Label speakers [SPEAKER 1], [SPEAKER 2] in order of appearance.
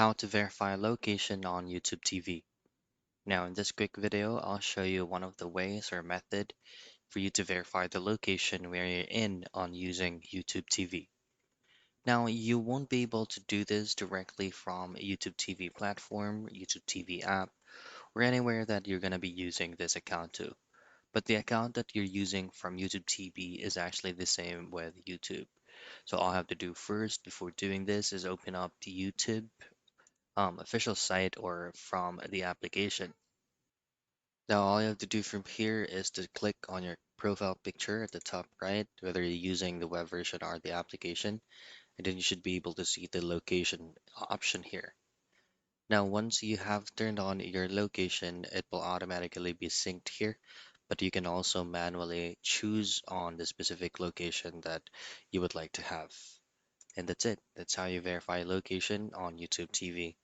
[SPEAKER 1] How to verify location on YouTube TV. Now, in this quick video, I'll show you one of the ways or method for you to verify the location where you're in on using YouTube TV. Now, you won't be able to do this directly from a YouTube TV platform, YouTube TV app, or anywhere that you're going to be using this account to. But the account that you're using from YouTube TV is actually the same with YouTube. So all I have to do first before doing this is open up the YouTube official site or from the application. Now, all you have to do from here is to click on your profile picture at the top right, whether you're using the web version or the application, and then you should be able to see the location option here. Now, once you have turned on your location, it will automatically be synced here, but you can also manually choose on the specific location that you would like to have. And that's it. That's how you verify location on YouTube TV.